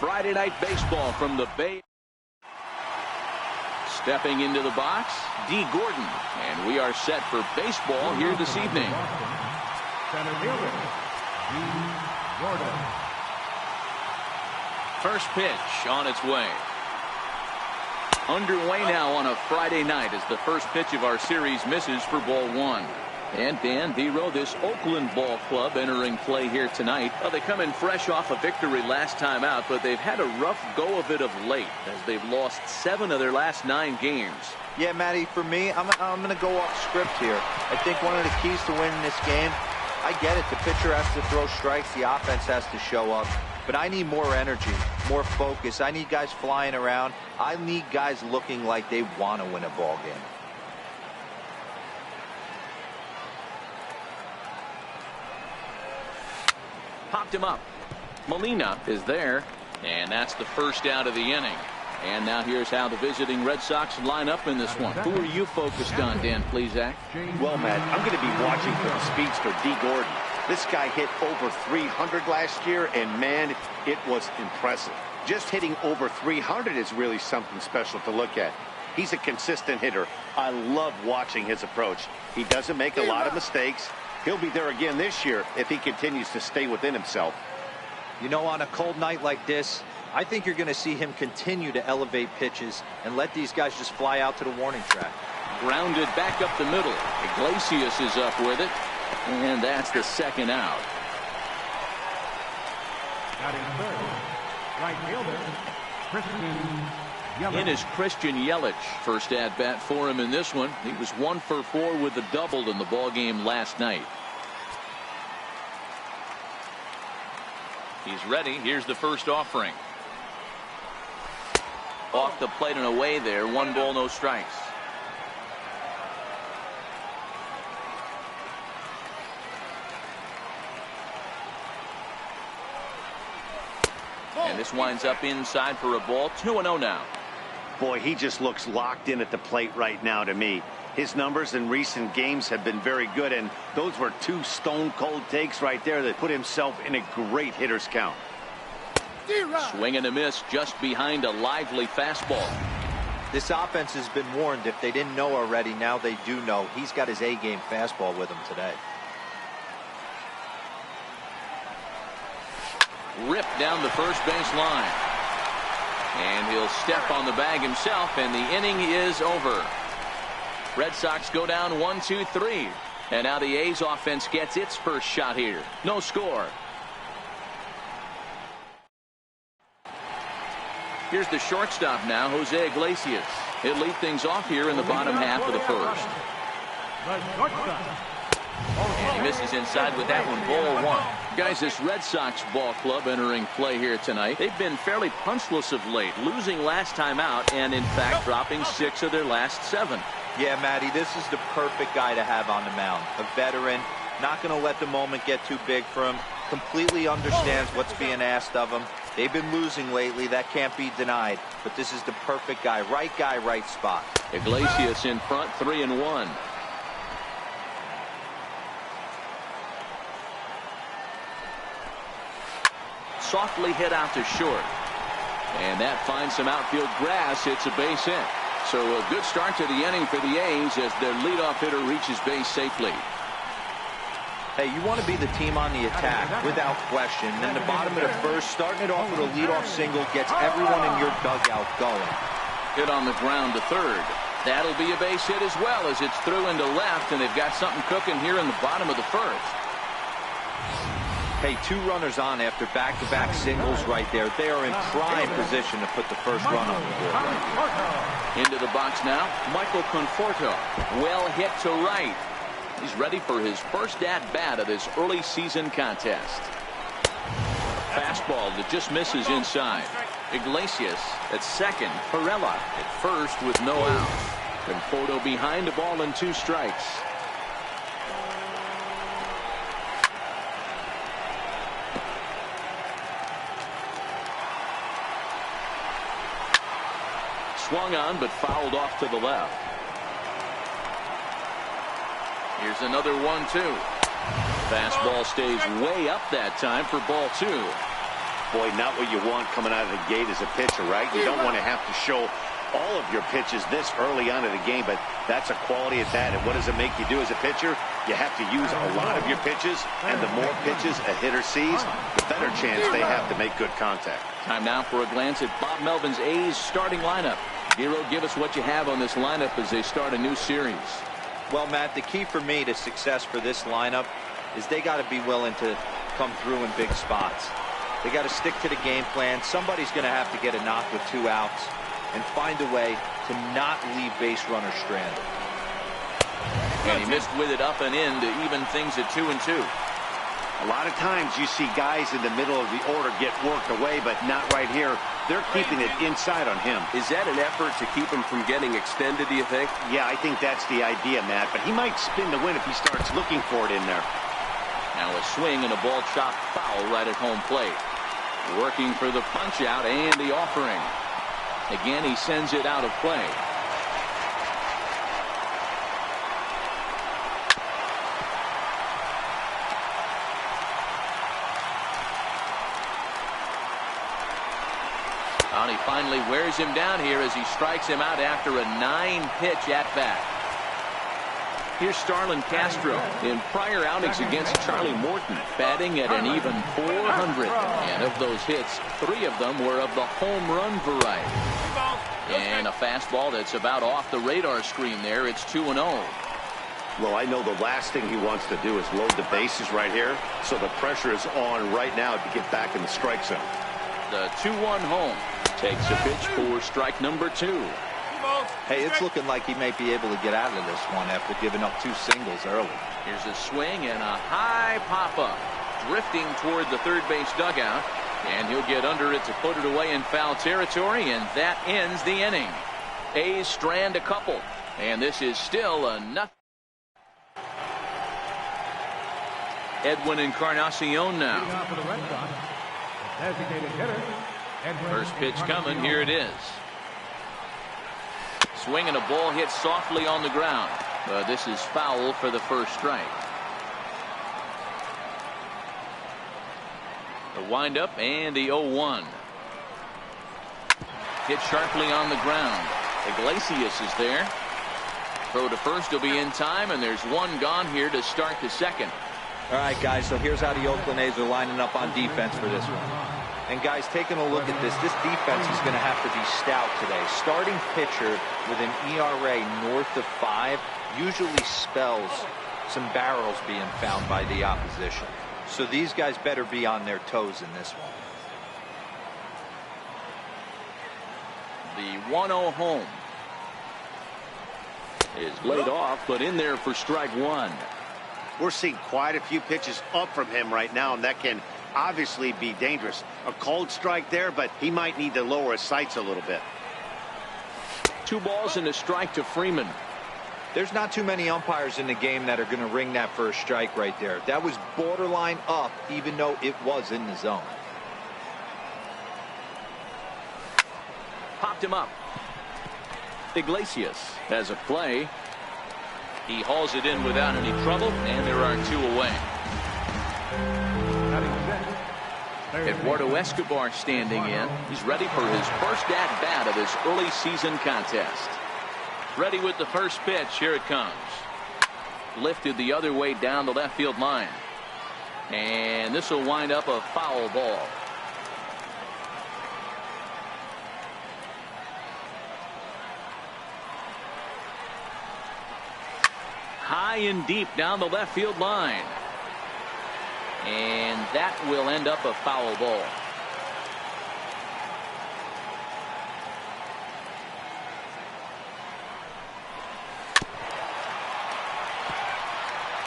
Friday Night Baseball from the Bay. Stepping into the box, Dee Gordon. And we are set for baseball here this evening. First pitch on its way. Underway now on a Friday night as the first pitch of our series misses for ball one. And Dan Vero, this Oakland ball club entering play here tonight. Well, they come in fresh off a victory last time out, but they've had a rough go of it of late as they've lost 7 of their last 9 games. Yeah, Matty, for me, I'm going to go off script here. I think one of the keys to winning this game, I get it, the pitcher has to throw strikes, the offense has to show up. But I need more energy, more focus. I need guys flying around. I need guys looking like they want to win a ball game. Popped him up. Molina is there, and that's the first out of the inning. And now here's how the visiting Red Sox line up in this one. Who are you focused on, Dan Plesac? Well, Matt, I'm going to be watching for the speedster, Dee Gordon. This guy hit over 300 last year, and man, it was impressive. Just hitting over 300 is really something special to look at. He's a consistent hitter. I love watching his approach. He doesn't make a lot of mistakes. He'll be there again this year if he continues to stay within himself. You know, on a cold night like this, I think you're going to see him continue to elevate pitches and let these guys just fly out to the warning track. Grounded back up the middle. Iglesias is up with it. And that's the second out. Right fielder, Christian Yelich. In is Christian Yelich. First at bat for him in this one. He was 1 for 4 with the double in the ball game last night. He's ready. Here's the first offering. Off the plate and away there. 1 ball, no strikes. And this winds up inside for a ball. 2-0 now. Boy, he just looks locked in at the plate right now to me. His numbers in recent games have been very good, and those were 2 stone-cold takes right there that put himself in a great hitter's count. Swing and a miss just behind a lively fastball. This offense has been warned. If they didn't know already, now they do know. He's got his A-game fastball with him today. Ripped down the first base line. And he'll step on the bag himself, and the inning is over. Red Sox go down 1-2-3. And now the A's offense gets its first shot here. No score. Here's the shortstop now, Jose Iglesias. He'll lead things off here in the bottom half of the first. And he misses inside with that one. Ball 1. Guys, this Red Sox ball club entering play here tonight. They've been fairly punchless of late, losing last time out and in fact dropping 6 of their last 7. Yeah, Matty, this is the perfect guy to have on the mound. A veteran, not going to let the moment get too big for him. Completely understands what's being asked of him. They've been losing lately. That can't be denied. But this is the perfect guy, right spot. Iglesias in front, 3-1. Softly hit out to short. And that finds some outfield grass. It's a base hit. So a good start to the inning for the A's as their leadoff hitter reaches base safely. Hey, you want to be the team on the attack, without question. And in the bottom of the first, starting it off with a leadoff single gets everyone in your dugout going. Hit on the ground to third. That'll be a base hit as well as it's through into left, and they've got something cooking here in the bottom of the first. Hey, 2 runners on after back-to-back singles right there. They are in prime position to put the first run on the board right here. Into the box now, Michael Conforto. Well hit to right. He's ready for his first at-bat of this early season contest. Fastball that just misses inside. Iglesias at second. Perella at first with no outs. Conforto behind, a ball and 2 strikes. Swung on but fouled off to the left. Here's another 1-2. Fastball stays way up that time for ball 2. Boy, not what you want coming out of the gate as a pitcher, right? You don't want to have to show all of your pitches this early on in the game, but that's a quality at that. And what does it make you do as a pitcher? You have to use a lot of your pitches, and the more pitches a hitter sees, the better chance they have to make good contact. Time now for a glance at Bob Melvin's A's starting lineup. Giro, give us what you have on this lineup as they start a new series. Well, Matt, the key for me to success for this lineup is they got to be willing to come through in big spots. They got to stick to the game plan. Somebody's going to have to get a knock with 2 outs and find a way to not leave base runners stranded. And he missed with it up and in to even things at 2-2. A lot of times you see guys in the middle of the order get worked away, but not right here. They're keeping it inside on him. Is that an effort to keep him from getting extended, do you think? Yeah, I think that's the idea, Matt. But he might spin the win if he starts looking for it in there. Now a swing and a ball chopped foul right at home plate. Working for the punch out and the offering. Again, he sends it out of play. And he finally wears him down here as he strikes him out after a 9-pitch at-bat. Here's Starlin Castro in prior outings against Charlie Morton, batting at an even .400. And of those hits, 3 of them were of the home run variety. And a fastball that's about off the radar screen there. It's 2-0. Well, I know the last thing he wants to do is load the bases right here, so the pressure is on right now to get back in the strike zone. The 2-1 home takes a pitch for strike number 2. Hey, it's looking like he may be able to get out of this one after giving up 2 singles early. Here's a swing and a high pop-up, drifting toward the third base dugout, and he'll get under it to put it away in foul territory, and that ends the inning. A's strand a couple, and this is still a nothing. Edwin Encarnacion now. First pitch coming. Here it is. Swing and a ball hit softly on the ground. But this is foul for the first strike. The windup and the 0-1. Hit sharply on the ground. Iglesias is there. Throw to first will be in time, and there's one gone here to start the second. All right, guys, so here's how the Oakland A's are lining up on defense for this one. And, guys, taking a look at this defense is going to have to be stout today. Starting pitcher with an ERA north of 5 usually spells some barrels being found by the opposition. So these guys better be on their toes in this one. The 1-0 home is laid off, but in there for strike 1. We're seeing quite a few pitches up from him right now, and that can obviously be dangerous. A cold strike there, but he might need to lower his sights a little bit. 2 balls and a strike to Freeman. There's not too many umpires in the game that are going to ring that first strike right there. That was borderline up, even though it was in the zone. Popped him up. Iglesias has a play. He hauls it in without any trouble, and there are 2 away. Eduardo Escobar standing in. He's ready for his first at-bat of this early season contest. Ready with the first pitch. Here it comes. Lifted the other way down the left field line. And this will wind up a foul ball. High and deep down the left field line. And that will end up a foul ball.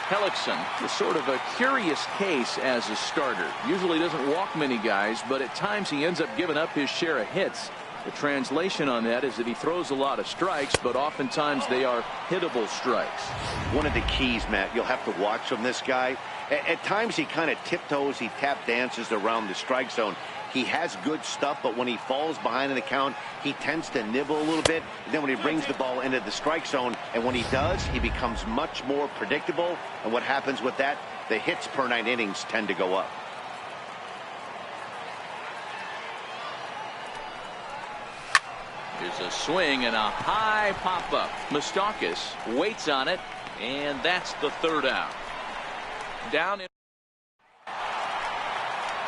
Hellickson is sort of a curious case as a starter. Usually doesn't walk many guys, but at times he ends up giving up his share of hits. The translation on that is that he throws a lot of strikes, but oftentimes they are hittable strikes. One of the keys, Matt, you'll have to watch from this guy. At times he kind of tiptoes, he tap dances around the strike zone. He has good stuff, but when he falls behind in the count, he tends to nibble a little bit. And then when he brings the ball into the strike zone, and when he does, he becomes much more predictable. And what happens with that? The hits per 9 innings tend to go up. Here's a swing and a high pop-up. Moustakas waits on it, and that's the third out. Down in.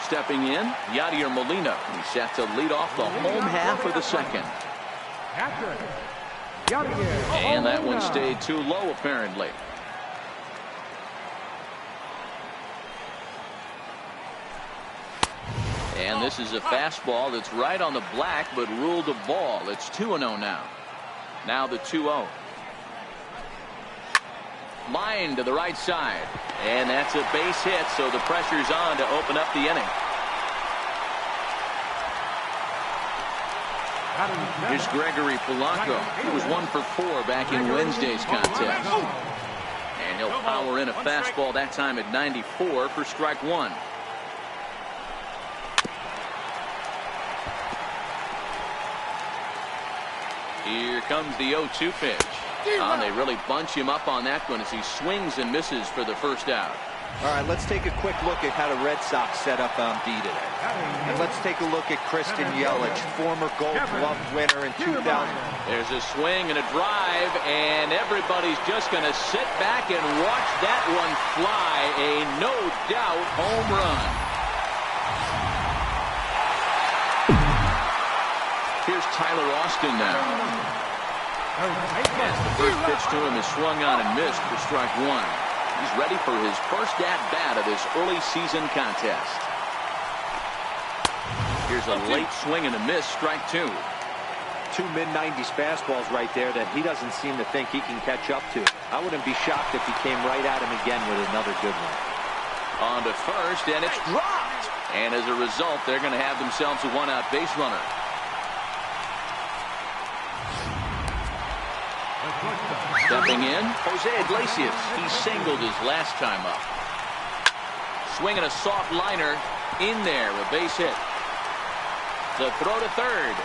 Stepping in, Yadier Molina. He's set to lead off the home half of the second. And that one stayed too low, apparently. And this is a fastball that's right on the black, but ruled a ball. It's 2-0 now. Now the 2-0. Line to the right side. And that's a base hit, so the pressure's on to open up the inning. Here's Gregory Polanco. He was 1 for 4 back in Wednesday's contest. And he'll power in a fastball that time at 94 for strike 1. Here comes the 0-2 pitch. They really bunch him up on that one as he swings and misses for the first out. All right, let's take a quick look at how the Red Sox set up on D today. And let's take a look at Christian Yelich, former Gold Glove winner in 2000. There's a swing and a drive, and everybody's just going to sit back and watch that one fly. A no-doubt home run. Here's Tyler Austin now. As the first pitch to him is swung on and missed for strike 1. He's ready for his first at-bat of this early season contest. Here's a late swing and a miss, strike 2. 2 mid-90s fastballs right there that he doesn't seem to think he can catch up to. I wouldn't be shocked if he came right at him again with another good one. On to first, and it's dropped. And as a result, they're going to have themselves a one-out base runner. Stepping in, Jose Iglesias. He singled his last time up. Swinging a soft liner in there, a base hit. The throw to third.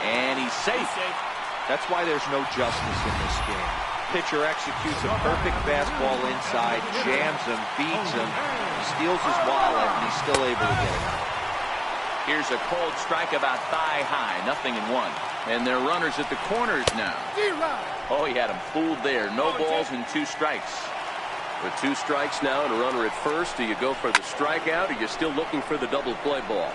And he's safe. That's why there's no justice in this game. Pitcher executes a perfect fastball inside, jams him, beats him, steals his wallet, and he's still able to get it out. Here's a cold strike about thigh high, 0-1. And they're runners at the corners now. Oh, he had him fooled there. No balls and 2 strikes. With 2 strikes now and a runner at first, do you go for the strikeout or are you still looking for the double play ball?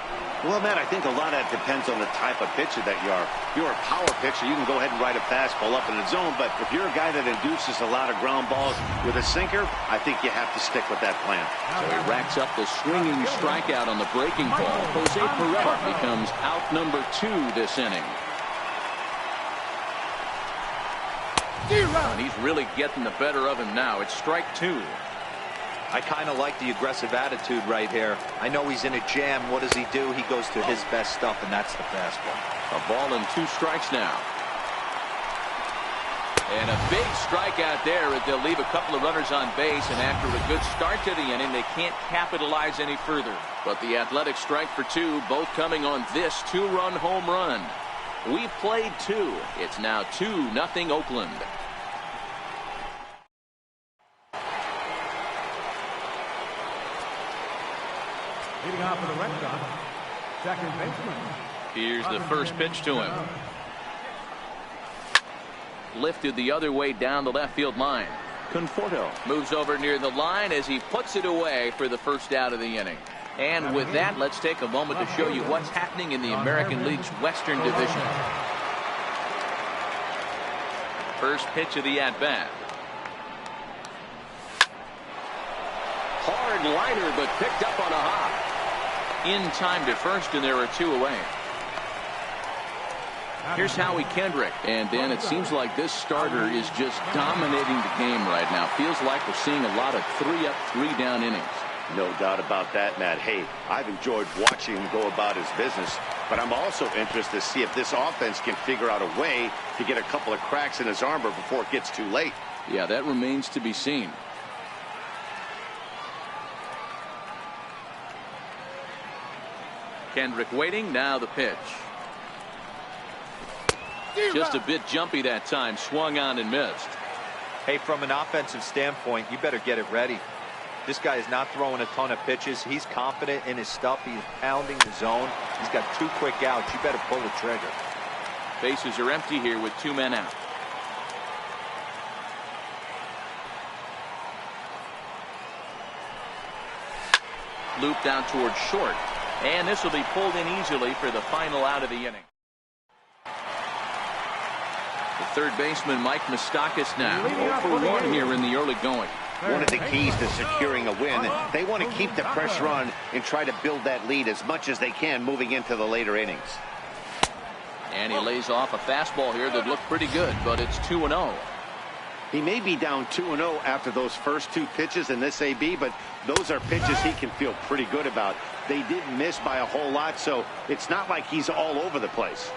Well, Matt, I think a lot of that depends on the type of pitcher that you are. If you're a power pitcher, you can go ahead and ride a fastball up in the zone. But if you're a guy that induces a lot of ground balls with a sinker, I think you have to stick with that plan. So he racks up the swinging strikeout on the breaking ball. Jose Perez becomes out number 2 this inning. And he's really getting the better of him now. It's strike 2. I kind of like the aggressive attitude right here. I know he's in a jam. What does he do? He goes to his best stuff, and that's the fastball. A ball and 2 strikes now. And a big strikeout there as they'll leave a couple of runners on base, and after a good start to the inning, they can't capitalize any further. But the athletic strike for 2, both coming on this 2-run home run. We played 2. It's now 2-0 Oakland. Leading off for the Red Sox, second baseman. Here's the first pitch to him. Lifted the other way down the left field line. Conforto moves over near the line as he puts it away for the first out of the inning. And with that, let's take a moment to show you what's happening in the American League's Western Division. First pitch of the at-bat. Hard liner, but picked up on a hop. In time to first, and there are 2 away. Here's Howie Kendrick. And Dan, it seems like this starter is just dominating the game right now. Feels like we're seeing a lot of 3-up, 3-down innings. No doubt about that, Matt. Hey, I've enjoyed watching him go about his business, but I'm also interested to see if this offense can figure out a way to get a couple of cracks in his armor before it gets too late. Yeah, that remains to be seen. Kendrick waiting. Now the pitch. Just a bit jumpy that time. Swung on and missed. Hey, from an offensive standpoint, you better get it ready. This guy is not throwing a ton of pitches. He's confident in his stuff. He's pounding the zone. He's got 2 quick outs. You better pull the trigger. Bases are empty here with 2 men out. Looped out towards short, and this will be pulled in easily for the final out of the inning. The third baseman, Mike Moustakas, now 0 for 1 here in the early going. One of the keys to securing a win, they want to keep the pressure on and try to build that lead as much as they can moving into the later innings. And he lays off a fastball here that looked pretty good, but it's 2-0. He may be down 2-0 after those first 2 pitches in this AB, but those are pitches he can feel pretty good about. They didn't miss by a whole lot, so it's not like he's all over the place.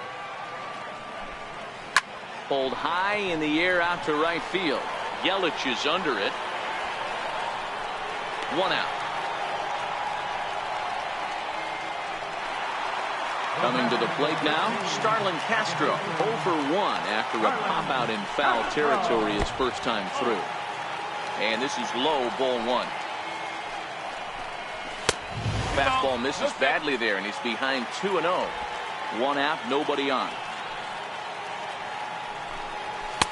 Pulled high in the air out to right field. Yelich is under it. 1 out. Coming to the plate now, Starlin Castro, 0 for 1 after a pop-out in foul territory his first time through. And this is low, ball 1. Fastball misses badly there, and he's behind 2-0. 1 out, nobody on.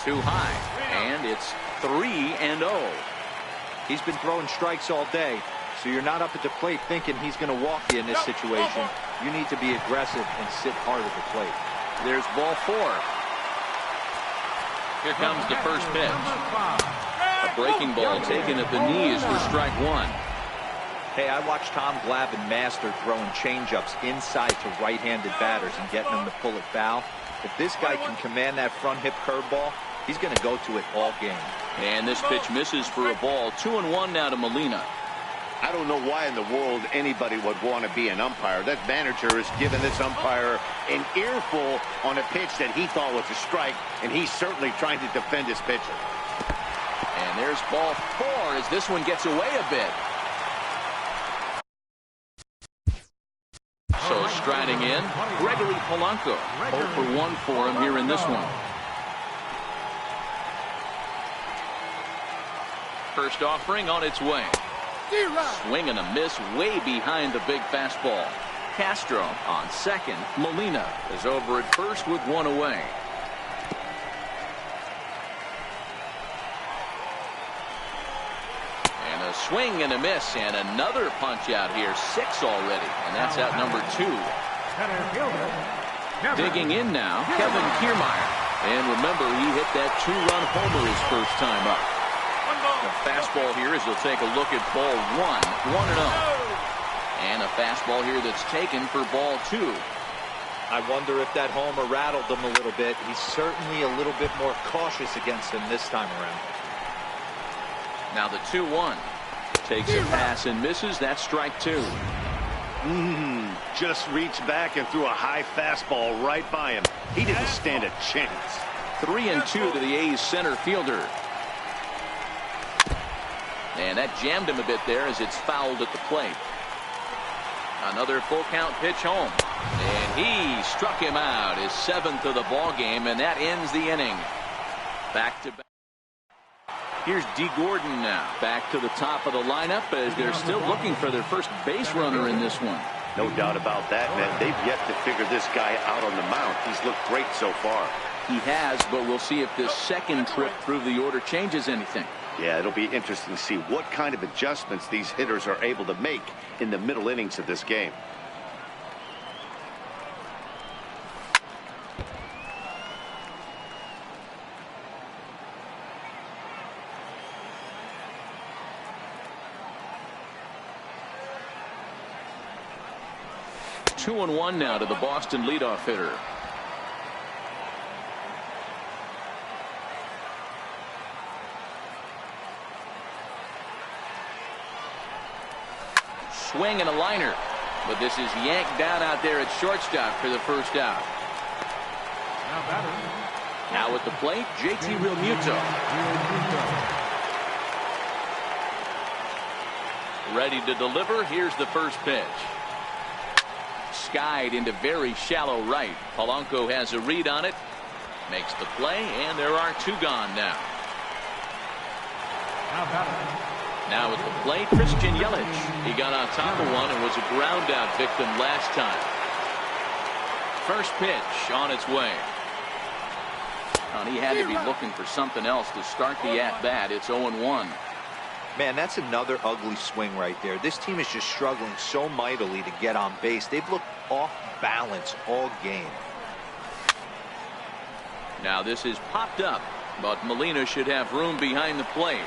Too high, and it's 3-0. He's been throwing strikes all day, so you're not up at the plate thinking he's going to walk you in this situation. You need to be aggressive and sit hard at the plate. There's ball 4. Here comes the first pitch. A breaking ball taken at the knees for strike 1. Hey, I watched Tom Glavine master throwing changeups inside to right-handed batters and getting them to pull it foul. If this guy can command that front hip curveball, he's going to go to it all game. And this pitch misses for a ball. 2-1 now to Molina. I don't know why in the world anybody would want to be an umpire. That manager has given this umpire an earful on a pitch that he thought was a strike, and he's certainly trying to defend his pitcher. And there's ball 4 as this one gets away a bit. So striding in, Gregory Polanco. 0 for 1 for him here in this one. First offering on its way. Swing and a miss way behind the big fastball. Castro on second. Molina is over at first with 1 away. And a swing and a miss, and another punch out here. 6 already, and that's out number 2. Digging in now, Kevin Kiermaier. And remember, he hit that 2-run homer his first time up. The fastball here as he'll take a look at ball 1. 1-0. And a fastball here that's taken for ball 2. I wonder if that homer rattled him a little bit. He's certainly a little bit more cautious against him this time around. Now the 2-1. Takes a pass and misses. That's strike 2. Just reached back and threw a high fastball right by him. He didn't stand a chance. 3-2 to the A's center fielder. And that jammed him a bit there as it's fouled at the plate. Another full count pitch home. And he struck him out, his 7th of the ball game, and that ends the inning. Back to back. Here's Dee Gordon now. Back to the top of the lineup as they're still looking for their first base runner in this one. No doubt about that, man. They've yet to figure this guy out on the mound. He's looked great so far. He has, but we'll see if this second trip through the order changes anything. Yeah, it'll be interesting to see what kind of adjustments these hitters are able to make in the middle innings of this game. Two and 1 now to the Boston leadoff hitter. Swing and a liner, but this is yanked down out there at shortstop for the first out. Now at the plate, JT Realmuto. Ready to deliver. Here's the first pitch. Skied into very shallow right. Polanco has a read on it, makes the play, and there are 2 gone now. Now at the plate, Christian Yelich. He got on top of one and was a ground out victim last time. First pitch on its way. And he had to be looking for something else to start the at-bat. It's 0-1. Man, that's another ugly swing right there. This team is just struggling so mightily to get on base. They've looked off balance all game. Now this is popped up, but Molina should have room behind the plate.